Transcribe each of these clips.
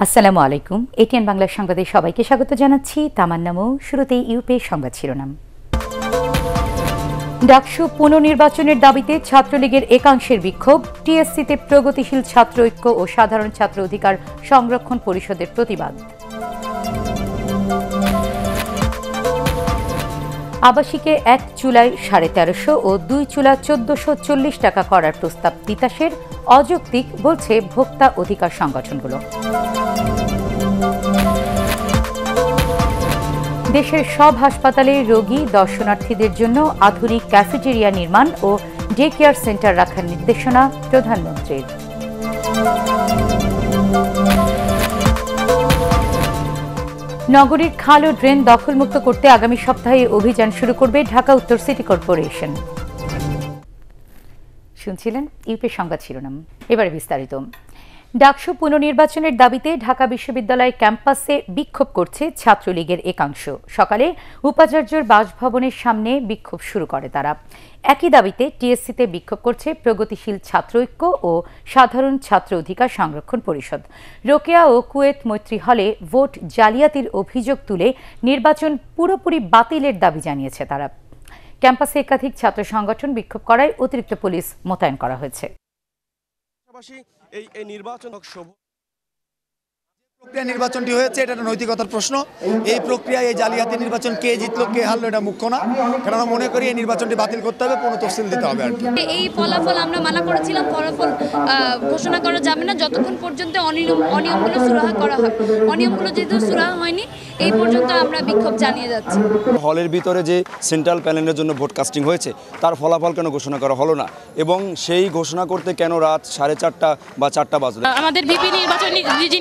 আসসালামু আলাইকুম। এটিএন বাংলা সংবাদে সবাইকে স্বাগত জানাচ্ছি। তামান্নামু। শুরুতেই ইউপি সংবাদ শিরোনাম। ডাকসু পুনর্নির্বাচনের দাবিতে ছাত্রলীগের একাংশের বিক্ষোভ, টিএসসিতে প্রগতিশীল ছাত্র ঐক্য ও সাধারণ ছাত্র অধিকার সংরক্ষণ পরিষদের প্রতিবাদ। আবাসিকে 1 চুলায় 1350 ও 2 চুলা 1440 টাকা করার প্রস্তাব তিতাসের, অযৌক্তিক বলছে ভোক্তা অধিকার সংগঠনগুলো। দেশের সব হাসপাতালে রোগী দর্শনার্থীদের জন্য আধুনিক ক্যাফেটেরিয়া নির্মাণ ও ডে কেয়ার সেন্টার রাখার নির্দেশনা প্রধানমন্ত্রীর। নগরীর খাল ও ড্রেন দখলমুক্ত করতে আগামী সপ্তাহে অভিযান শুরু করবে ঢাকা উত্তর সিটি কর্পোরেশন। শুনছিলেন ইউপি সংবাদ শিরোনাম। এবারে বিস্তারিত। ডাকসু পুনর্নির্বাচনের দাবিতে ঢাকা বিশ্ববিদ্যালয় ক্যাম্পাসে বিক্ষোভ করছে ছাত্রলীগের একাংশ। সকালে উপাচার্যর বাসভবনের সামনে বিক্ষোভ শুরু করে তারা। একই দাবিতে টিএসসিতে বিক্ষোভ করছে প্রগতিশীল ছাত্র ঐক্য ও সাধারণ ছাত্র অধিকার সংরক্ষণ পরিষদ। রোকেয়া ও কুয়েত মৈত্রী হলে ভোট জালিয়াতির অভিযোগ তুলে নির্বাচন পুরোপুরি বাতিলের দাবি জানিয়েছে তারা। ক্যাম্পাসে একাধিক ছাত্র সংগঠন বিক্ষোভ করায় অতিরিক্ত পুলিশ মোতায়েন করা হয়েছে। নির্বাচনটি হয়েছে, এটা নৈতিকতার প্রশ্ন। এই প্রক্রিয়ায় এই জালিয়াতি নির্বাচন কে জিতলো কে হারলো এটা মুখ্য না, কারণ আমরা মনে করি এই নির্বাচনটি বাতিল করতে হবে, পুনঃ তফসিল দিতে হবে। আর কি এই ফলাফল আমরা মানা করেছিলাম, ফলাফল ঘোষণা করা যাবে না যতক্ষণ পর্যন্ত অনিয়মগুলো সুরাহা করা হয়। অনিয়মগুলো যেহেতু সুরাহা হয়নি, এই পর্যন্ত আমরা বিক্ষোভ জানিয়ে যাচ্ছি। হলের ভিতরে যে সেন্ট্রাল প্যানেলের জন্য ভোট কাস্টিং হয়েছে তার ফলাফল কেন ঘোষণা করা হলো না, এবং সেই ঘোষণা করতে কেন রাত 4:30 বা 4টা বাজলো? আমাদের ভিপি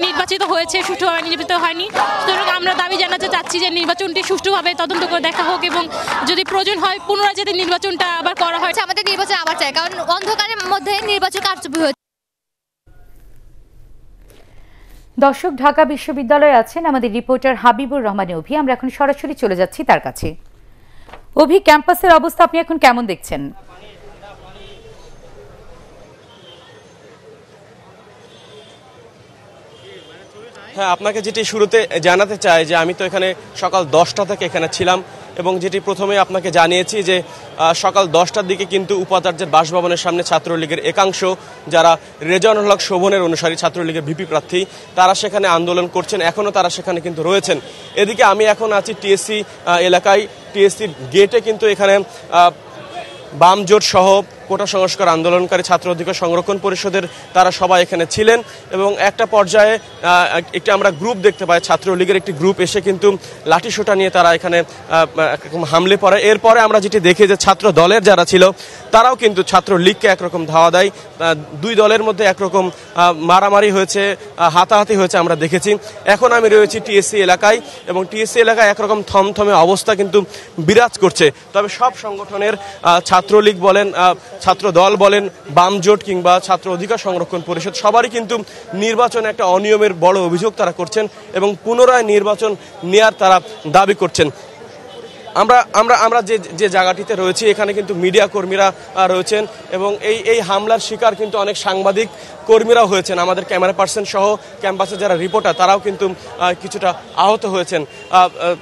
নির্বাচিত হয়েছে, সুষ্ঠুভাবে নির্বাচিত হয়নি। সুতরাং আমরা দাবি জানাতে চাচ্ছি যে নির্বাচনটি সুষ্ঠুভাবে তদন্ত করে দেখা হোক, এবং যদি প্রয়োজন হয় পুনরায় যাতে নির্বাচনটা আবার করা হয়। আমাদের নির্বাচন আবার চাই, কারণ অন্ধকারের মধ্যে নির্বাচন কারচুপি হয়েছে। দর্শক, ঢাকা বিশ্ববিদ্যালয়ে আছেন আমাদের রিপোর্টার হাবিবুর রহমান অভি। আমরা এখন সরাসরি চলে যাচ্ছি তার কাছে। অভি, ক্যাম্পাসের অবস্থা আপনি এখন কেমন দেখছেন? হ্যাঁ, আপনাকে যেটি শুরুতে জানাতে চাই যে আমি তো এখানে সকাল 10টা থেকে এখানে ছিলাম, এবং যেটি প্রথমে আপনাকে জানিয়েছি যে সকাল 10টার দিকে কিন্তু উপাচার্যের বাসভবনের সামনে ছাত্রলীগের একাংশ, যারা রেজাউল হক শোভনের অনুসারী ছাত্রলীগের ভিপি প্রার্থী, তারা সেখানে আন্দোলন করছেন। এখনও তারা সেখানে কিন্তু রয়েছেন। এদিকে আমি এখন আছি টিএসসি এলাকায়। টিএসসির গেটে কিন্তু এখানে বাম জোট সহ কোটা সংস্কার আন্দোলনকারী ছাত্র অধিকার সংরক্ষণ পরিষদের তারা সবাই এখানে ছিলেন, এবং একটা পর্যায়ে একটি আমরা গ্রুপ দেখতে পাই, ছাত্রলীগের একটি গ্রুপ এসে কিন্তু লাঠিসোঁটা নিয়ে তারা এখানে হামলে পড়ে। এরপরে আমরা যেটি দেখি যে ছাত্র দলের যারা ছিল তারাও কিন্তু ছাত্রলীগকে একরকম ধাওয়া দেয়। দুই দলের মধ্যে একরকম মারামারি হয়েছে, হাতাহাতি হয়েছে আমরা দেখেছি। এখন আমি রয়েছি টিএসসি এলাকায়, এবং টিএসসি এলাকায় একরকম থমথমে অবস্থা কিন্তু বিরাজ করছে। তবে সব সংগঠনের, ছাত্রলীগ বলেন, ছাত্র দল বলেন, বাম জোট কিংবা ছাত্র অধিকার সংরক্ষণ পরিষদ, সবারই কিন্তু নির্বাচনে একটা অনিয়মের বড় অভিযোগ তারা করছেন, এবং পুনরায় নির্বাচন নেয়ার তারা দাবি করছেন। আমরা যে জায়গাটিতে রয়েছি এখানে কিন্তু মিডিয়া কর্মীরা রয়েছেন, এবং এই হামলার শিকার কিন্তু অনেক সাংবাদিক কর্মীরাও হয়েছেন। আমাদের ক্যামেরা পার্সন সহ ক্যাম্পাসে যারা রিপোর্টার তারাও কিন্তু কিছুটা আহত হয়েছেন।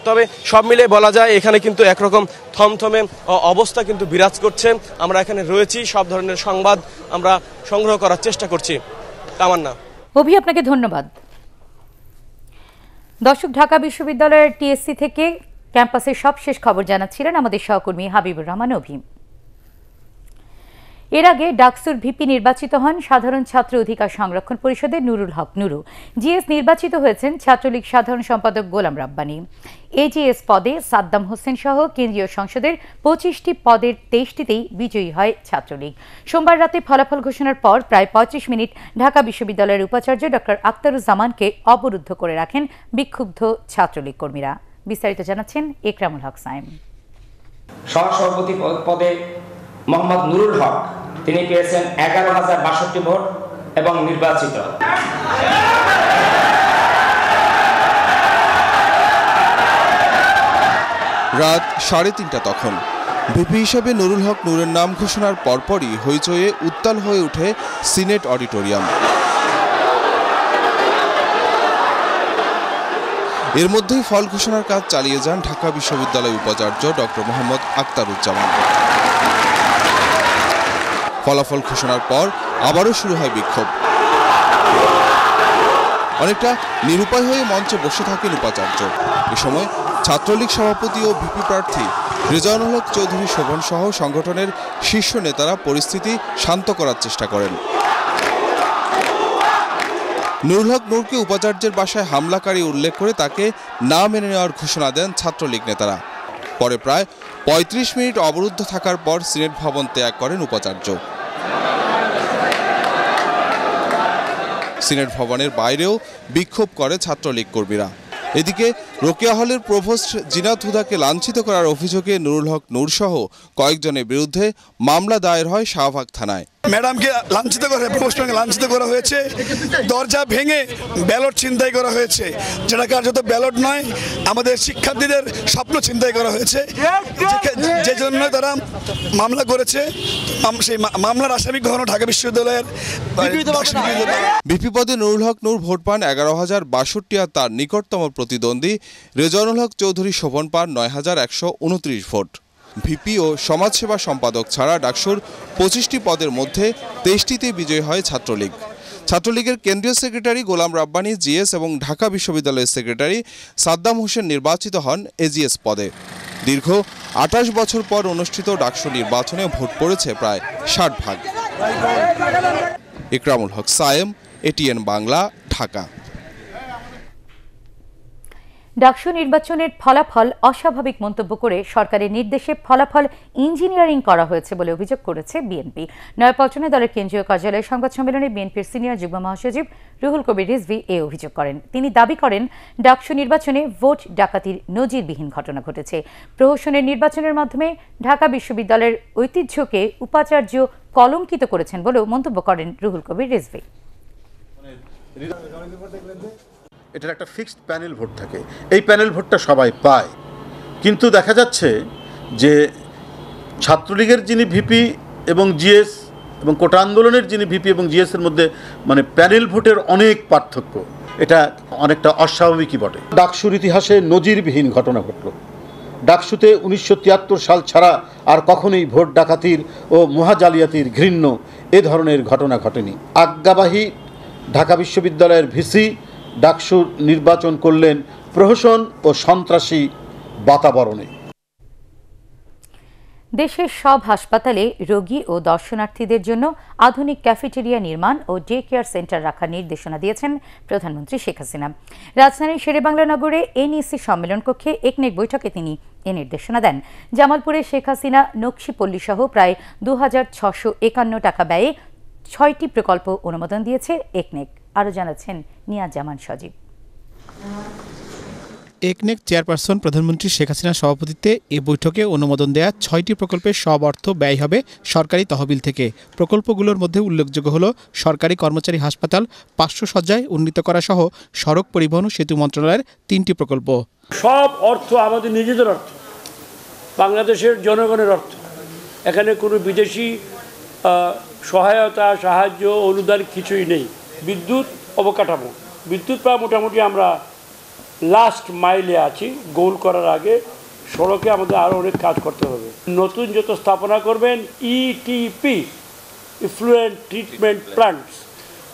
তবে সব মিলিয়ে বলা যায় এখানে কিন্তু একরকম থমথমে অবস্থা কিন্তু বিরাজ করছে। আমরা এখানে রয়েছি, সব ধরনের সংবাদ আমরা সংগ্রহ করার চেষ্টা করছি। তামান্না। অভি, আপনাকে ধন্যবাদ। দর্শক, ঢাকা বিশ্ববিদ্যালয়ের টিএসসি থেকে ক্যাম্পাসের সবশেষ খবর জানাচ্ছিলেন আমাদের সহকর্মী হাবিবুর রহমান অভি। এর আগে ডাকসুর ভিপি নির্বাচিত হন সাধারণ ছাত্র অধিকার সংরক্ষণ পরিষদের নুরুল হক নুরু। জিএস নির্বাচিত হয়েছেন ছাত্রলীগ সাধারণ সম্পাদক গোলাম রাব্বানী। এজিএস পদে সাদ্দাম হোসেন সহ কেন্দ্রীয় সংসদের 25টি পদের 23টিতেই বিজয়ী হয় ছাত্রলীগ। সোমবার রাতে ফলাফল ঘোষণার পর প্রায় 35 মিনিট ঢাকা বিশ্ববিদ্যালয়ের উপাচার্য ডক্টর আখতারুজ্জামানকে অবরুদ্ধ করে রাখেন বিক্ষুব্ধ ছাত্রলীগ কর্মীরা। বিস্তারিত জানাচ্ছেন একরামুল হক সাইম। সহসভাপতি পদে মোহাম্মদ নুরুল হক, তিনি পেয়েছেন 11,062 ভোট এবং নির্বাচিত। রাত 3:30 তখন ভিপি হিসেবে নুরুল হক নুরের নাম ঘোষণার পরপরই হইচয়ে উত্তাল হয়ে ওঠে সিনেট অডিটোরিয়াম। এর মধ্যেই ফল ঘোষণার কাজ চালিয়ে যান ঢাকা বিশ্ববিদ্যালয় উপাচার্য ডক্টর মোহাম্মদ আখতারুজ্জামান। ফলাফল ঘোষণার পর আবারও শুরু হয় বিক্ষোভ। অনেকটা নিরুপায় হয়ে মঞ্চে বসে থাকেন উপাচার্য। এ সময় ছাত্রলীগ সভাপতি ও ভিপি প্রার্থী রেজাউনুল হক চৌধুরী শোভন সহ সংগঠনের শীর্ষ নেতারা পরিস্থিতি শান্ত করার চেষ্টা করেন। নুরুল হক নূরকে উপাচার্যের বাসায় হামলাকারী উল্লেখ করে তাকে না মেনে নেওয়ার ঘোষণা দেন ছাত্রলীগ নেতারা। পরে প্রায় ৩৫ মিনিট অবরুদ্ধ থাকার পর সিনেট ভবন ত্যাগ করেন উপাচার্য। সিনেট ভবনের বাইরেও বিক্ষোভ করে ছাত্রলীগ কর্মীরা। এদিকে রোকেয়া হলের প্রভোস্ট জিনাত হুদাকে লাঞ্ছিত করার অভিযোগে নুরুল হক নূর সহ কয়েকজনের বিরুদ্ধে মামলা দায়ের হয় শাহবাগ থানায়। ম্যাডামকে লাঞ্ছিত করে প্রভোস্টকে লাঞ্ছিত করা হয়েছে, দরজা ভেঙে ব্যালট ছিনতাই করা হয়েছে, যেটা কার্যত ব্যালট নয়, আমাদের শিক্ষার্থীদের স্বপ্ন ছিনতাই করা হয়েছে, যে জন্য তারা মামলা করেছে। সেই মামলার আসামি হলো ঢাকা বিশ্ববিদ্যালয়ের ভিপি পদে নুরুল হক নূর ভোট পান ১১,০৬২ আর তার নিকটতম প্রতিদ্বন্দ্বী রেজাউনুল হক চৌধুরী শোভন পান ৯,১২৯ ভোট। ভিপি ও সমাজসেবা সম্পাদক ছাড়া ডাকসুর ২৫টি পদের মধ্যে ২৩টিতে বিজয়ী হয় ছাত্রলীগ। ছাত্রলীগের কেন্দ্রীয় সেক্রেটারি গোলাম রাব্বানী জিএস এবং ঢাকা বিশ্ববিদ্যালয়ের সেক্রেটারি সাদ্দাম হোসেন নির্বাচিত হন এজিএস পদে। দীর্ঘ ২৮ বছর পর অনুষ্ঠিত ডাকসু নির্বাচনে ভোট পড়েছে প্রায় ৬০ ভাগ। ইকরামুল হক সায়েম, এটিএন বাংলা, ঢাকা। ডাকসু নির্বাচনের ফলাফল অস্বাভাবিক মন্তব্য করে সরকারের নির্দেশে ফলাফল ইঞ্জিনিয়ারিং করা হয়েছে বলে অভিযোগ করেছে বিএনপি। নয়াপল্টনে দলের কেন্দ্রীয় কার্যালয়ে সংবাদ সম্মেলনে বিএনপির সিনিয়র যুগ্ম মহাসচিব রুহুল কবির রিজভী এই অভিযোগ করেন। তিনি দাবি করেন ডাকসু নির্বাচনে ভোট ডাকাতির নজিরবিহীন ঘটনা ঘটেছে। প্রহসনের নির্বাচনের মাধ্যমে ঢাকা বিশ্ববিদ্যালয়ের ঐতিহ্যকে উপাচার্য কলঙ্কিত করেছেন বলেও মন্তব্য করেন রুহুল কবির রিজভী। এটার একটা ফিক্সড প্যানেল ভোট থাকে, এই প্যানেল ভোটটা সবাই পায়, কিন্তু দেখা যাচ্ছে যে ছাত্রলীগের যিনি ভিপি এবং জিএস এবং কোটা আন্দোলনের যিনি ভিপি এবং জিএসের মধ্যে মানে প্যানেল ভোটের অনেক পার্থক্য। এটা অনেকটা অস্বাভাবিকই বটে। ডাকসুর ইতিহাসে নজিরবিহীন ঘটনা ঘটল। ডাকসুতে ১৯৭৩ সাল ছাড়া আর কখনোই ভোট ডাকাতির ও মহাজালিয়াতির ঘৃণ্য এ ধরনের ঘটনা ঘটেনি। আজ্ঞাবাহী ঢাকা বিশ্ববিদ্যালয়ের ভিসি ডাকসু নির্বাচন করলেন প্রহসন ও সন্ত্রাসী বাতাবরণে। দেশের সব হাসপাতালে রোগী ও দর্শনার্থীদের জন্য আধুনিক ক্যাফেটেরিয়া নির্মাণ ও ডে কেয়ার সেন্টার রাখার নির্দেশনা দিয়েছেন প্রধানমন্ত্রী শেখ হাসিনা। রাজধানীর শেরেবাংলা নগরে এনইসি সম্মেলন কক্ষে একনেক বৈঠকে তিনি এ নির্দেশনা দেন। জামালপুরে শেখ হাসিনা নকশিপল্লী সহ প্রায় ২,৬৫১ টাকা ব্যয়ে ৬টি প্রকল্প অনুমোদন দিয়েছে একনেক। আরও জানাচ্ছেন নিয়াজ জামান সজীব। একনেক চেয়ারপারসন প্রধানমন্ত্রী শেখ হাসিনার সভাপতিত্বে এ বৈঠকে অনুমোদন দেয়া ৬টি প্রকল্পের সব অর্থ ব্যয় হবে সরকারি তহবিল থেকে। প্রকল্পগুলোর মধ্যে উল্লেখযোগ্য হল সরকারি কর্মচারী হাসপাতাল ৫০০ শয্যায় উন্নীত করা সহ সড়ক পরিবহন ও সেতু মন্ত্রণালয়ের ৩টি প্রকল্প। সব অর্থ আমাদের নিজেদের অর্থ, বাংলাদেশের জনগণের অর্থ। এখানে কোনো বিদেশি সহায়তা, সাহায্য, অনুদান কিছুই নেই। বিদ্যুৎ অবকাঠামো, বিদ্যুৎ প্রায় মোটামুটি আমরা লাস্ট মাইলে আছি। গোল করার আগে সড়কে আমাদের আরও অনেক কাজ করতে হবে। নতুন যত স্থাপনা করবেন ইটিপি, ইফ্লুয়েন্ট ট্রিটমেন্ট প্ল্যান্টস,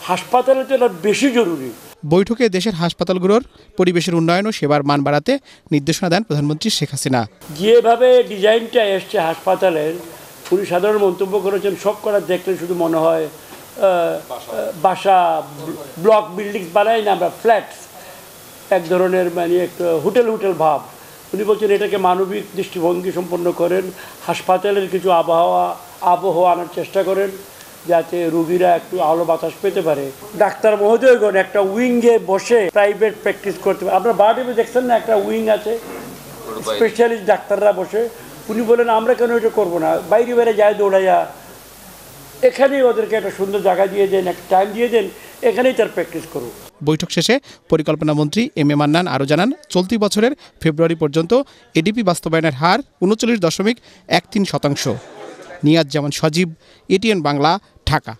হাসপাতালে তো এটা বেশি জরুরি। বৈঠকে দেশের হাসপাতালগুলোর পরিবেশের উন্নয়ন ও সেবার মান বাড়াতে নির্দেশনা দেন প্রধানমন্ত্রী শেখ হাসিনা। যেভাবে ডিজাইনটা এসছে হাসপাতালের, উনি সাধারণ মন্তব্য করেছেন, সব করা দেখলে শুধু মনে হয় বাসা, ব্লক বিল্ডিং বানাই না আমরা, ফ্ল্যাটস, এক ধরনের মানে একটা হোটেল ভাব। উনি বলছেন এটাকে মানবিক দৃষ্টিভঙ্গি সম্পন্ন করেন, হাসপাতালের কিছু আবহাওয়া আনার চেষ্টা করেন যাতে রোগীরা একটু আলো বাতাস পেতে পারে। ডাক্তার মহোদয়গণ একটা উইংয়ে বসে প্রাইভেট প্র্যাকটিস করতে পারে। আপনার বাড়িতে দেখছেন না একটা উইং আছে, স্পেশালিস্ট ডাক্তাররা বসে। উনি বলেন আমরা কেন এটা করবো না, বাইরে যায় দৌড়াইয়া, এখানেই ওদেরকে একটা সুন্দর জায়গা দিয়ে দেন, একটা টাইম দিয়ে দেন, এখানেই তার প্র্যাকটিস করুক। বৈঠক শেষে পরিকল্পনা মন্ত্রী এম এ মান্নান আরও জানান, চলতি বছরের ফেব্রুয়ারি পর্যন্ত এডিপি বাস্তবায়নের হার ৩৯.13%। নিয়াজ জামান সজীব, এটিএন বাংলা, ঢাকা।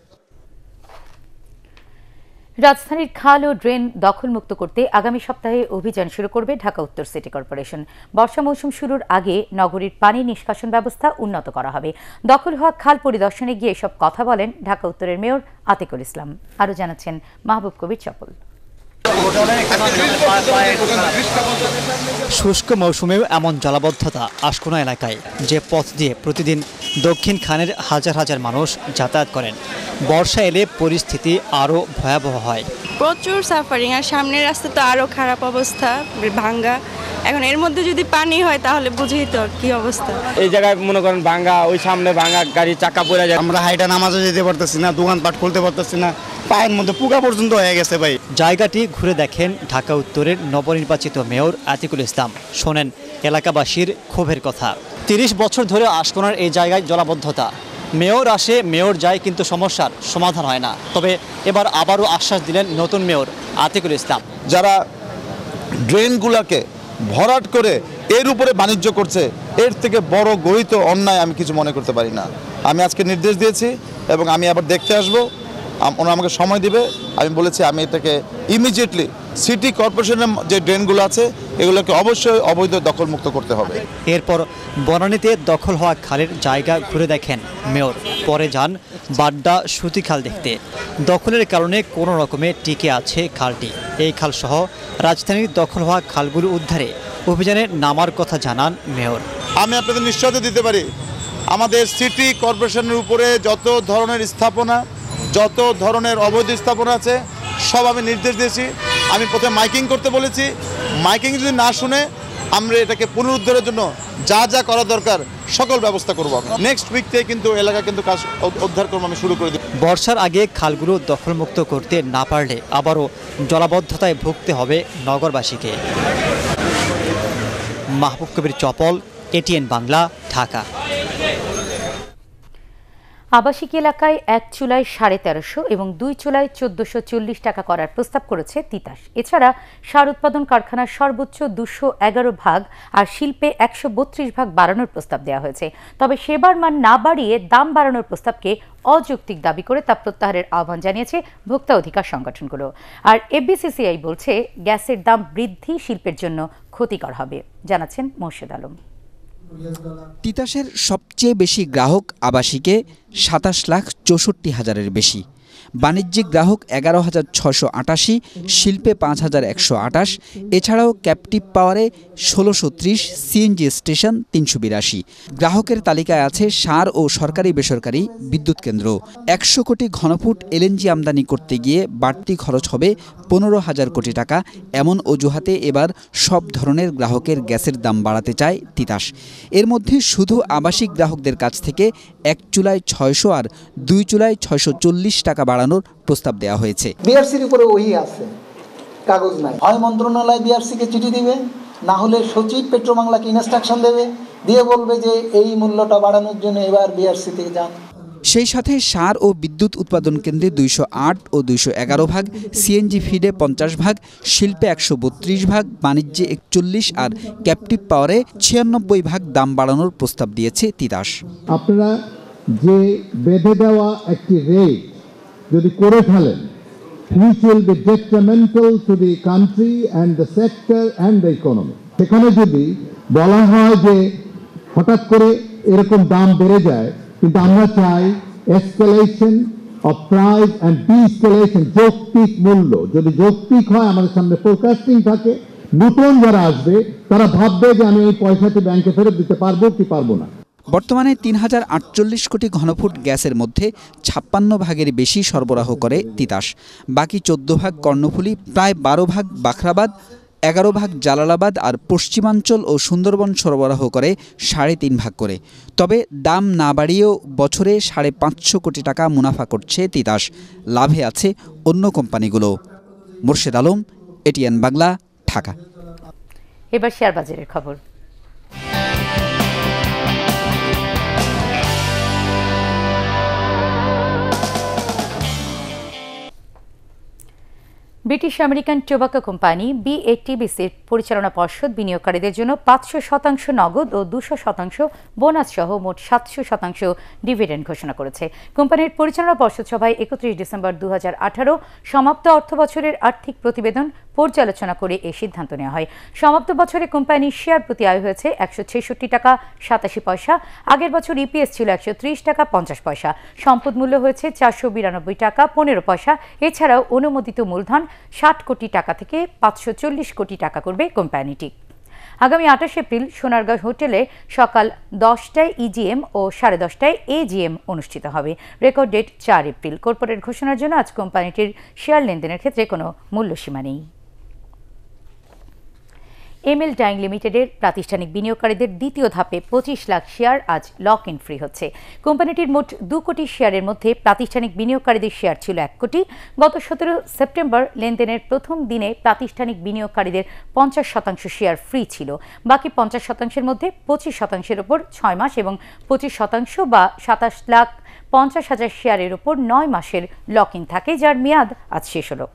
রাজধানীর খাল ও ড্রেন দখলমুক্ত করতে আগামী সপ্তাহে অভিযান শুরু করবে ঢাকা উত্তর সিটি কর্পোরেশন। বর্ষা মৌসুম শুরুর আগে নগরীর পানি নিষ্কাশন ব্যবস্থা উন্নত করা হবে। দখল হওয়া খাল পরিদর্শনে গিয়ে এসব কথা বলেন ঢাকা উত্তরের মেয়র আতিকুল ইসলাম। আরও জানাচ্ছেন মাহবুব কবির চপল। শুষ্ক মৌসুমেও এমন জলাবদ্ধতা আশকোনা এলাকায়, যে পথ দিয়ে প্রতিদিন দক্ষিণ খানের হাজার হাজার মানুষ যাতায়াত করেন। বর্ষা এলে পরিস্থিতি আরও ভয়াবহ হয়। প্রচুর সাফারিং, আর সামনের রাস্তা তো আরও খারাপ অবস্থা, ভাঙ্গা। এখন এর মধ্যে যদি পানি হয় তাহলে বুঝেই তো কি অবস্থা। এই জায়গায় মনে করেন ভাঙ্গা, ওই সামনে ভাঙ্গা, গাড়ি চাকা পড়ে যায়। আমরা হাইটা নামাজও যেতে পারতেছি না, দোকানপাট খুলতে পারতেছি না, পায়ের মধ্যে পোকা পর্যন্ত হয়ে গেছে ভাই। জায়গাটি ঘুরে দেখেন ঢাকা উত্তরের নবনির্বাচিত মেয়র আতিকুল ইসলাম। শোনেন এলাকাবাসীর ক্ষোভের কথা। ৩০ বছর ধরে আশকোনার এই জায়গায় জলাবদ্ধতা। মেয়র আসে, মেয়র যায়, কিন্তু সমস্যার সমাধান হয় না। তবে এবার আবারও আশ্বাস দিলেন নতুন মেয়র আতিকুল ইসলাম। যারা ড্রেনগুলোকে ভরাট করে এর উপরে বাণিজ্য করছে, এর থেকে বড় গরিত অন্যায় আমি কিছু মনে করতে পারি না। আমি আজকে নির্দেশ দিয়েছি এবং আমি আবার দেখতে আসব, ওরা আমাকে সময় দিবে। আমি বলেছি আমি এটাকে ইমিডিয়েটলি সিটি কর্পোরেশনের যে ড্রেনগুলো আছে এগুলোকে অবশ্যই অবৈধ দখলমুক্ত করতে হবে। এরপর বনানীতে দখল হওয়া খালের জায়গা ঘুরে দেখেন মেয়র। পরে যান বাড্ডা সুতিখাল দেখতে। দখলের কারণে কোনো রকমে টিকে আছে খালটি। এই খালসহ রাজধানীর দখল হওয়া খালগুলো উদ্ধারে অভিযানে নামার কথা জানান মেয়র। আমি আপনাদের নিশ্চয়তা দিতে পারি, আমাদের সিটি কর্পোরেশনের উপরে যত ধরনের স্থাপনা, যত ধরনের অবৈধ স্থাপনা আছে সব আমি নির্দেশ দিয়েছি। আমি প্রথমে মাইকিং করতে বলেছি, মাইকিং যদি না শুনে আমরা এটাকে পুনরুদ্ধারের জন্য যা যা করা দরকার সকল ব্যবস্থা করব। নেক্সট উইক থেকে কিন্তু এলাকা কিন্তু কাজ উদ্ধার করবো আমি শুরু করে দিই। বর্ষার আগে খালগুলো দখলমুক্ত করতে না পারলে আবারও জলাবদ্ধতায় ভুগতে হবে নগরবাসীকে। মাহবুব কবির চপল, এটিএন বাংলা, ঢাকা। আবাসিক এলাকায় এক চুলায় 1350 এবং 2 চুলায় 1440 টাকা করার প্রস্তাব করেছে তিতাস। এছাড়া সার উৎপাদন কারখানার সর্বোচ্চ 211 ভাগ আর শিল্পে 132 ভাগ বাড়ানোর প্রস্তাব দেওয়া হয়েছে। তবে সেবার মান না বাড়িয়ে দাম বাড়ানোর প্রস্তাবকে অযৌক্তিক দাবি করে তা প্রত্যাহারের আহ্বান জানিয়েছে ভোক্তা অধিকার সংগঠনগুলো। আর এফবিসিসিআই বলছে গ্যাসের দাম বৃদ্ধি শিল্পের জন্য ক্ষতিকর হবে। জানাচ্ছেন মোর্শেদ আলম। তিতাসের সবচেয়ে বেশি গ্রাহক আবাসিকে 27,64,000-এর বেশি, বাণিজ্যিক গ্রাহক 11,688, শিল্পে 5,128, এছাড়াও ক্যাপটিভ পাওয়ারে 1,630, সিএনজি স্টেশন 382। গ্রাহকের তালিকায় আছে সার ও সরকারি বেসরকারি বিদ্যুৎ কেন্দ্র। 100 কোটি ঘনফুট এলএনজি আমদানি করতে গিয়ে বাড়তি খরচ হবে 15,000 কোটি টাকা। এমন অজুহাতে এবার সব ধরনের গ্রাহকের গ্যাসের দাম বাড়াতে চায় তিতাস। এর মধ্যে শুধু আবাসিক গ্রাহকদের কাছ থেকে 1 চুলায় 600 আর 2 চুলায় 640 টাকা বাড়ানোর প্রস্তাব দেওয়া হয়েছে। বিআরসির উপরে ওই আছে, কাগজ নাই। হয় মন্ত্রণালয় বিআরসিকে চিঠি দিবে, না হলে সচিব পেট্রোবাংলাকে ইনস্ট্রাকশন দেবে, দিয়ে বলবে যে এই মূল্যটা বাড়ানোর জন্য এবার বিআরসি থেকে যান। সেই সাথে সার ও বিদ্যুৎ উৎপাদন কেন্দ্রে 208 ও 211 ভাগ, সিএনজি ফিডে 50 ভাগ, শিল্পে 132 ভাগ, বাণিজ্যে 41 আর ক্যাপটিভ পাওয়ারে 96 ভাগ দাম বাড়ানোর প্রস্তাব দিয়েছে তিতাস। আপনারা যে বেঁধে দেওয়া একটি রেট যদি করে ফেলেন, which will be detrimental to the country and the sector and the economy, সেখানে যদি বলা হয় যে হঠাৎ করে এরকম দাম বেড়ে যায়, কিন্তু আমরা চাই এসকেলেশন অফ প্রাইস অ্যান্ড ডিএসকেলেশন, যৌক্তিক মূল্য যদি যৌক্তিক হয়, আমাদের সামনে ফোরকাস্টিং থাকে, নতুন যারা আসবে তারা ভাববে যে আমি এই পয়সাটি ব্যাংকে ফেরত দিতে পারবো কি পারবো না। বর্তমানে 3048 কোটি ঘনফুট গ্যাসের মধ্যে 56 ভাগের বেশি সরবরাহ করে তিতাস। বাকি 14 ভাগ কর্ণফুলী, প্রায় 12 ভাগ বাখরাবাদ, 11 ভাগ জালালাবাদ আর পশ্চিমাঞ্চল ও সুন্দরবন সরবরাহ করে 3.5 ভাগ করে। তবে দাম না বাড়িয়েও বছরে 550 কোটি টাকা মুনাফা করছে তিতাস। লাভে আছে অন্য কোম্পানিগুলো। মোর্শেদ আলম, এটিএন বাংলা, ঢাকা। এবার শেয়ার বাজারের খবর। ব্রিটিশ আমেরিকান টোবাকো কোম্পানি BATBCর পরিচালনা পর্ষদ বিনিয়োগকারীদের জন্য 500% নগদ ও 200% বোনাস সহ মোট 700% ডিভিডেন্ড ঘোষণা করেছে। কোম্পানির পরিচালনা পর্ষদ সভায় 31 ডিসেম্বর 2018 সমাপ্ত অর্থবছরের আর্থিক প্রতিবেদন পর্যালোচনা করে এই সিদ্ধান্ত নেওয়া হয়। সমাপ্ত বছরে কোম্পানির শেয়ার প্রতি আয় হয়েছে 166 টাকা 87 পয়সা। আগের বছর ইপিএস ছিল 130 টাকা 50 পয়সা। সম্পদ মূল্য হয়েছে 492 টাকা 15 পয়সা। এছাড়াও অনুমোদিত মূলধন 60 কোটি টাকা থেকে 540 কোটি টাকা করবে কোম্পানিটি। আগামী 28 এপ্রিল সোনারগাঁও হোটেলে সকাল 10টায় ইজিএম ও 10:30টায় এজিএম অনুষ্ঠিত হবে। Record date 4 April. কর্পোরেট ঘোষণার জন্য আজ কোম্পানিটির শেয়ার লেনদেনের ক্ষেত্রে কোনো মূল্যসীমা নেই। এমএল ডাইং লিমিটেডের প্রাতিষ্ঠানিক বিনিয়োগকারীদের দ্বিতীয় ধাপে 25 লাখ শেয়ার আজ লক ইন ফ্রি হচ্ছে। কোম্পানিটির মোট 2 কোটি শেয়ারের মধ্যে প্রাতিষ্ঠানিক বিনিয়োগকারীদের শেয়ার ছিল 1 কোটি। গত 17 সেপ্টেম্বর লেনদেনের প্রথম দিনে প্রাতিষ্ঠানিক বিনিয়োগকারীদের 50% শেয়ার ফ্রি ছিল। বাকি 50%-এর মধ্যে 25%-এর ওপর 6 মাস এবং 25% বা 27,50,000 শেয়ারের ওপর 9 মাসের লক ইন থাকে, যার মেয়াদ আজ শেষ হলো।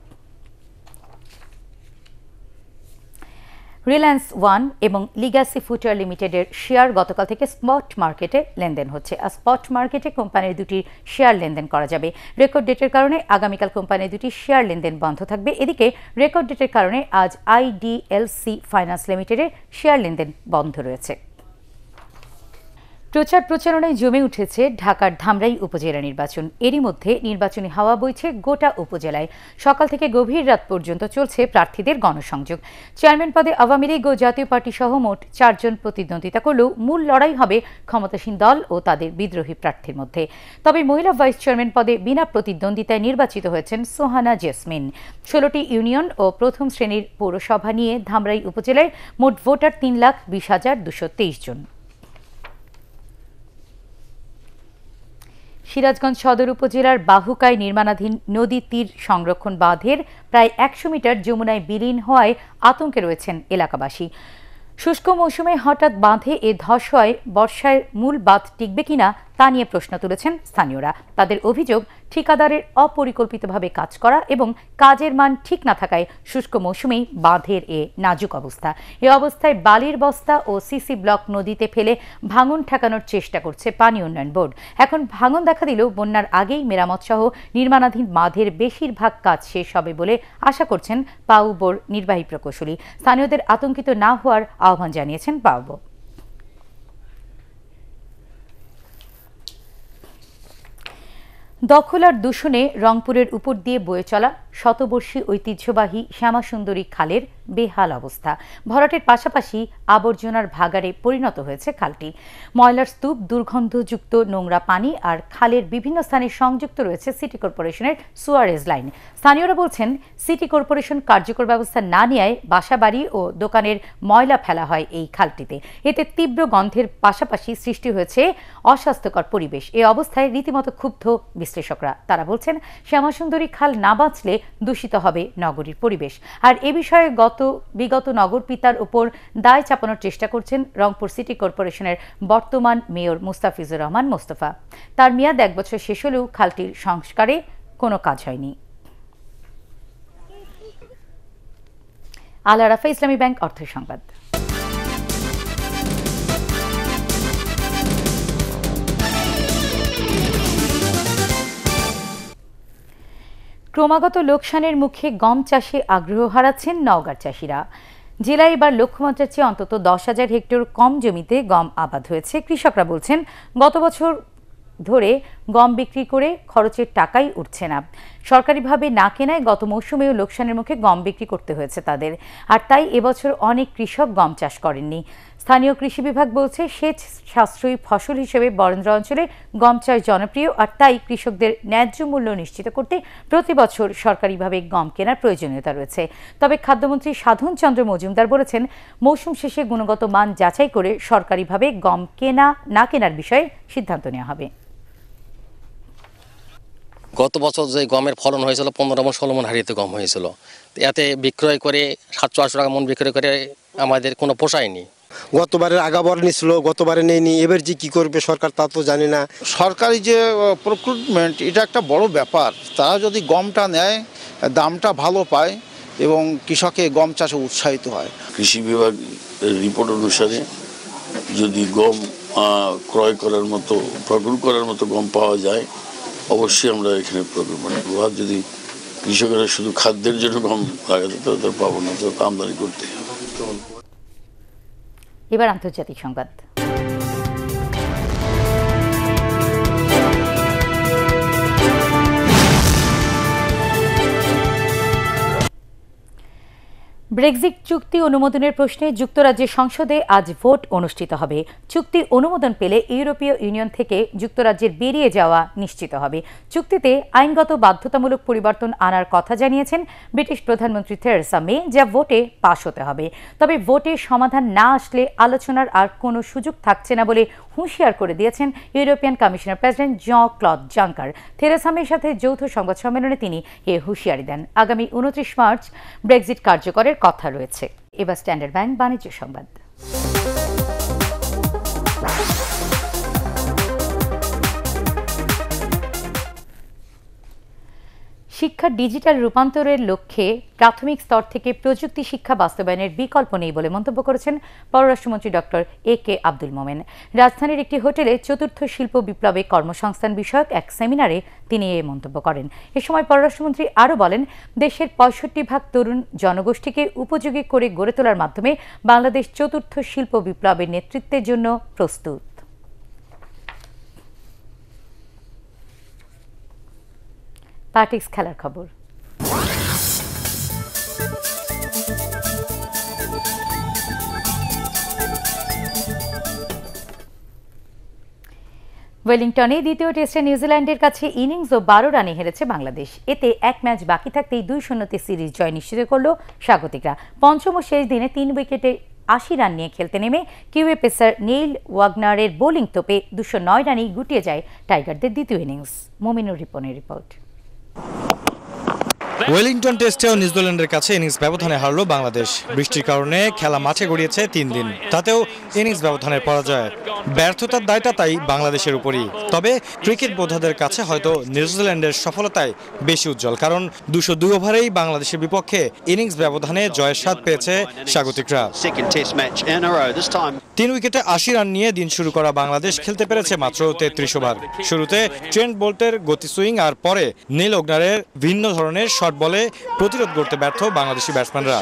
রিলায়েন্স ওয়ান এবং লিগ্যাসি ফুটওয়্যার লিমিটেডের শেয়ার গতকাল থেকে স্পট মার্কেটে লেনদেন হচ্ছে। আর স্পট মার্কেটে কোম্পানির দুটি শেয়ার লেনদেন করা যাবে। রেকর্ড ডেটের কারণে আগামীকাল কোম্পানির দুটি শেয়ার লেনদেন বন্ধ থাকবে। এদিকে রেকর্ড ডেটের কারণে আজ IDLC ফাইন্যান্স লিমিটেডের শেয়ার লেনদেন বন্ধ রয়েছে। প্রচার প্রচারণায় জমে উঠেছে ঢাকার ধামরাই উপজেলা নির্বাচন। এরই মধ্যে নির্বাচনী হাওয়া বইছে গোটা উপজেলায়। সকাল থেকে গভীর রাত পর্যন্ত চলছে প্রার্থীদের গণসংযোগ। চেয়ারম্যান পদে আওয়ামী লীগ ও জাতীয় পার্টি সহ মোট 4 জন প্রতিদ্বন্দ্বিতা করলেও মূল লড়াই হবে ক্ষমতাসীন দল ও তাদের বিদ্রোহী প্রার্থীর মধ্যে। তবে মহিলা ভাইস চেয়ারম্যান পদে বিনা প্রতিদ্বন্দ্বিতায় নির্বাচিত হয়েছেন সোহানা জেসমিন। 16টি ইউনিয়ন ও প্রথম শ্রেণীর পৌরসভা নিয়ে ধামরাই উপজেলায় মোট ভোটার 3,20,223 জন। সিরাজগঞ্জ সদর উপজেলার বাহুকায় নির্মাণাধীন নদী তীর সংরক্ষণ বাঁধের প্রায় 100 মিটার যমুনায় বিলীন হওয়ায় আতঙ্কে রয়েছেন এলাকাবাসী। শুষ্ক মৌসুমে হঠাৎ বাঁধে এ ধস হয় বর্ষায় মূল বাঁধ টিকবে কিনা তা নিয়ে প্রশ্ন তুলেছেন স্থানীয়রা। তাদের অভিযোগ, ঠিকাদারের অপরিকল্পিতভাবে কাজ করা এবং কাজের মান ঠিক না থাকায় শুষ্ক মৌসুমেই বাঁধের এ নাজুক অবস্থা। এ অবস্থায় বালির বস্তা ও সিসি ব্লক নদীতে ফেলে ভাঙন ঠেকানোর চেষ্টা করছে পানি উন্নয়ন বোর্ড। এখন ভাঙন দেখা দিলেও বন্যার আগেই মেরামত সহ নির্মাণাধীন বাঁধের বেশিরভাগ কাজ শেষ হবে বলে আশা করছেন পাউবোর নির্বাহী প্রকৌশলী। স্থানীয়দের আতঙ্কিত না হওয়ার আহ্বান জানিয়েছেন পাউবো। দখল আর দূষণে রংপুরের উপর দিয়ে বয়ে চলা শতবর্ষী ঐতিহ্যবাহী শ্যামাসুন্দরী খালের বেহাল অবস্থা। ভরাটের পাশাপাশি আবর্জনার ভাগাড়ে পরিণত হয়েছে খালটি। ময়লার স্তূপ, দুর্গন্ধযুক্ত নোংরা পানি আর খালের বিভিন্ন স্থানে সংযুক্ত রয়েছে সিটি কর্পোরেশনের সুয়ারেজ লাইন। স্থানীয়রা বলছেন, সিটি কর্পোরেশন কার্যকর ব্যবস্থা না নেওয়ায় বাসাবাড়ি ও দোকানের ময়লা ফেলা হয় এই খালটিতে। এতে তীব্র গন্ধের পাশাপাশি সৃষ্টি হয়েছে অস্বাস্থ্যকর পরিবেশ। এ অবস্থায় রীতিমতো ক্ষুব্ধ বিশ্লেষকরা। তারা বলছেন, শ্যামাসুন্দরী খাল না বাঁচলে দূষিত হবে নগরীর পরিবেশ। আর এ বিষয়ে বিগত নগর পিতার উপর দায় চাপানোর চেষ্টা করছেন রংপুর সিটি কর্পোরেশনের বর্তমান মেয়র মুস্তাফিজুর রহমান মোস্তফা। তার মেয়াদ 1 বছর শেষ হলেও খালটির সংস্কারে কোনো কাজ হয়নি। আল আরাফা ইসলামী ব্যাংক অর্থ সংবাদ। ক্রমাগত লোকসানের মুখে গম চাষে আগ্রহ হারাচ্ছেন নওগাঁর চাষিরা। জেলায় এবার লক্ষ্যমাত্রার চেয়ে অন্তত 10,000 হেক্টর কম জমিতে গম আবাদ হয়েছে। কৃষকরা বলছেন, গত বছর ধরে গম বিক্রি করে খরচের টাকাই উঠছে না। সরকারিভাবে না কেনায় গত মৌসুমেও লোকসানের মুখে গম বিক্রি করতে হয়েছে তাদের। আর তাই এবছর অনেক কৃষক গম চাষ করেননি। স্থানীয় কৃষি বিভাগ বলছে, সেচ সাশ্রয়ী ফসল হিসেবে বরেন্দ্র অঞ্চলে গম চাষ জনপ্রিয়। আর তাই কৃষকদের ন্যায্য মূল্য নিশ্চিত করতে প্রতি বছর সরকারিভাবে গম কেনার প্রয়োজনীয়তা রয়েছে। তবে খাদ্যমন্ত্রী সাধন চন্দ্র মজুমদার বলেছেন, মৌসুম শেষে গুণগত মান যাচাই করে সরকারিভাবে গম কেনা না কেনার বিষয়ে সিদ্ধান্ত নেওয়া হবে। গত বছর যে গমের ফলন হয়েছিল 15 মণ 16 মণ হারিতে গম হয়েছিল, এতে বিক্রয় করে 700-800 টাকা মন বিক্রয় করে আমাদের কোনো পোষায়নি। গতবারের আগাবার নিছিল, গতবারে নেয়নি, এবার যে কি করবে সরকার তা তো জানি না। সরকারি যে প্রক্রুটমেন্ট, এটা একটা বড় ব্যাপার। তারা যদি গমটা নেয়, দামটা ভালো পায়, এবং কৃষকে গম চাষে উৎসাহিত হয়। কৃষি বিভাগ রিপোর্ট অনুসারে যদি গম ক্রয় করার মতো প্রক্রিয়া করার মতো গম পাওয়া যায় অবশ্যই আমরা এখানে প্রক্রিয়া করব। আর যদি কৃষকেরা শুধু খাদ্যের জন্য গম লাগাতে তাদের পাবো না, তো আমদানি করতে হবে। এবার আন্তর্জাতিক সংবাদ। ব্রেক্সিট চুক্তি অনুমোদনের প্রশ্নে যুক্তরাজ্যের সংসদে আজ ভোট অনুষ্ঠিত হবে। চুক্তি অনুমোদন পেলে ইউরোপীয় ইউনিয়ন থেকে যুক্তরাজ্যের বেরিয়ে যাওয়া নিশ্চিত হবে। চুক্তিতে আইনগত বাধ্যতামূলক পরিবর্তন আনার কথা জানিয়েছেন ব্রিটিশ প্রধানমন্ত্রী থেরেসা মে, যা ভোটে পাশ হতে হবে। তবে ভোটে সমাধান না আসলে আলোচনার আর কোনো সুযোগ থাকছে না বলে হুঁশিয়ার করে দিয়েছেন European commissioner president জন-ক্লদ Juncker. Theresa মের সাথে যৌথ সংবাদ সম্মেলনে তিনি এ হুঁশিয়ারি দেন। আগামী 29 মার্চ ব্রেক্সিট কার্যকরের কথা রয়েছে। এবার স্ট্যান্ডার্ড ব্যাংক বাণিজ্য সংবাদ। শিক্ষার ডিজিটাল রূপান্তরের লক্ষ্যে প্রাথমিক স্তর থেকে প্রযুক্তি শিক্ষা বাস্তবায়নের বিকল্প নেই বলে মন্তব্য করেছেন পররাষ্ট্রমন্ত্রী ডক্টর এ.কে আব্দুল মোমেন। রাজধানীর একটি হোটেলে চতুর্থ শিল্প বিপ্লবে কর্মসংস্থান বিষয়ক এক সেমিনারে তিনি এই মন্তব্য করেন। এ সময় পররাষ্ট্রমন্ত্রী আরও বলেন, দেশের 65% তরুণ জনগোষ্ঠীকে উপযোগী করে গড়ে তোলার মাধ্যমে বাংলাদেশ চতুর্থ শিল্প বিপ্লবের নেতৃত্বের জন্য প্রস্তুত। পার্টিক্স খেলার খবর। ওয়েলিংটনে দ্বিতীয় টেস্টে নিউজিল্যান্ডের কাছে ইনিংস ও 12 রানে হেরেছে বাংলাদেশ। এতে এক ম্যাচ বাকি থাকতেই 2-0 সিরিজ জয় নিশ্চিত করল স্বাগতিকরা। পঞ্চম ও শেষ দিনে 3 উইকেটে 80 রান নিয়ে খেলতে নেমে কিউএ পেসার নেইল ওয়াগনারের বোলিং তোপে 209 রানেই গুটিয়ে যায় টাইগারদের দ্বিতীয় ইনিংস। মমিনুর রিপনের রিপোর্ট। ওয়েলিংটন টেস্টেও নিউজিল্যান্ডের কাছে ইনিংস ব্যবধানে হারল বাংলাদেশ। বৃষ্টির কারণে খেলা মাঠে গড়িয়েছে 3 দিন, তাতেও ইনিংস ব্যবধানের পরাজয়। ব্যর্থতার দায়টা তাই বাংলাদেশের উপরই। তবে ক্রিকেট বোদ্ধাদের কাছে হয়তো নিউজিল্যান্ডের সফলতায় বেশি উজ্জ্বল, কারণ 202 ওভারেই বাংলাদেশের বিপক্ষে ইনিংস ব্যবধানে জয়ের স্বাদ পেয়েছে স্বাগতিকরা। 3 উইকেটে 80 রান নিয়ে দিন শুরু করা বাংলাদেশ খেলতে পেরেছে মাত্র 33 ওভার। শুরুতে ট্রেন্ট বোল্টের গতি সুইং আর পরে নীল ওগনারের ভিন্ন ধরনের শর্ট বলে প্রতিরোধ করতে ব্যর্থ বাংলাদেশি ব্যাটসম্যানরা।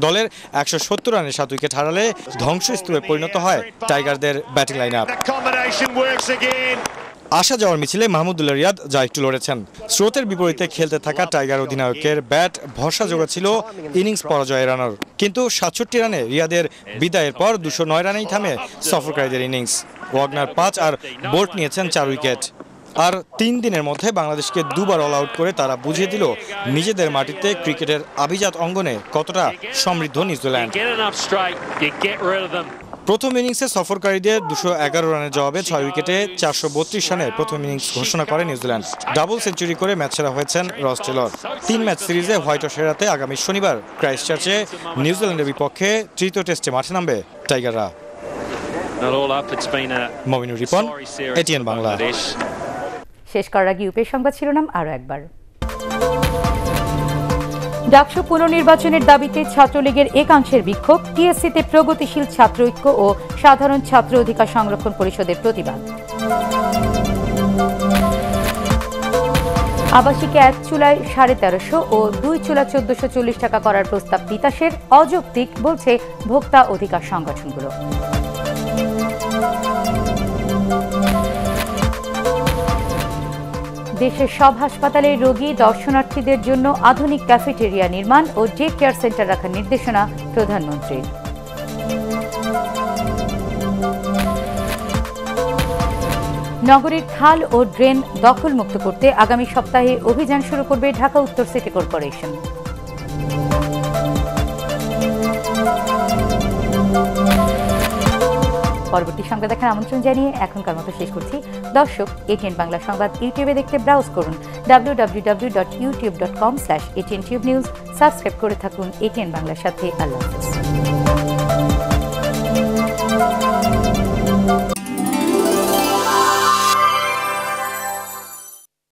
দলের 170 রানে 7 উইকেট হারালে ধ্বংসস্তূপে পরিণত হয় টাইগারদের ব্যাটিং লাইন আপ। আসা যাওয়ার মিছিলে মাহমুদুল্লাহ রিয়াদ যা একটু লড়েছেন। স্রোতের বিপরীতে খেলতে থাকা টাইগার অধিনায়কের ব্যাট ভরসা জোগাচ্ছিল ইনিংস পরাজয় এড়ানোর, কিন্তু 67 রানে রিয়াদের বিদায়ের পর 209 রানেই থামে সফরকারীদের ইনিংস। ওয়াগনার 5 আর বোল্ট নিয়েছেন 4 উইকেট। আর 3 দিনের মধ্যে বাংলাদেশকে দুবার অল আউট করে তারা বুঝিয়ে দিল নিজেদের মাটিতে ক্রিকেটের আভিজাত অঙ্গনে কতটা সমৃদ্ধ নিউজিল্যান্ড। প্রথম ইনিংসে সফরকারীদের 211 রানের জবাবে 6 উইকেটে 432 রানের প্রথম ইনিংস ঘোষণা করে নিউজিল্যান্ড। ডাবল সেঞ্চুরি করে ম্যাচ সেরা হয়েছেন রস টেলর। 3 ম্যাচ সিরিজে হোয়াইট ওয়াশ এড়াতে আগামী শনিবার ক্রাইস্টচার্চে নিউজিল্যান্ডের বিপক্ষে তৃতীয় টেস্টে মাঠে নামবে টাইগাররা। মমিনুর রিপন, এটিএন বাংলা। শেষ করার আগে ইউপি সংবাদ শিরোনাম আরও একবার। ডাকসু পুনর্নির্বাচনের দাবিতে ছাত্রলীগের একাংশের বিক্ষোভ, টিএসসিতে প্রগতিশীল ছাত্র ঐক্য ও সাধারণ ছাত্র অধিকার সংরক্ষণ পরিষদের প্রতিবাদ। আবাসিকে 1 চুলায় 1350 ও 2 চুলা 1440 টাকা করার প্রস্তাব তিতাসের, অযৌক্তিক বলছে ভোক্তা অধিকার সংগঠনগুলো। দেশের সব হাসপাতালে রোগী দর্শনার্থীদের জন্য আধুনিক ক্যাফেটেরিয়া নির্মাণ ও ডে কেয়ার সেন্টার রাখার নির্দেশনা প্রধানমন্ত্রীর। নগরীর খাল ও ড্রেন দখলমুক্ত করতে আগামী সপ্তাহে অভিযান শুরু করবে ঢাকা উত্তর সিটি কর্পোরেশন। পরবর্তী সংবাদ দেখার আমন্ত্রণ জানিয়ে এখনকার মতো শেষ করছি। দর্শক, এটিএন বাংলা সংবাদ ইউটিউবে দেখতে ব্রাউজ করুন www.youtube.com/ATNTubeNews। সাবস্ক্রাইব করে থাকুন এটিএন বাংলার সাথে। আল্লাহ হাফেজ।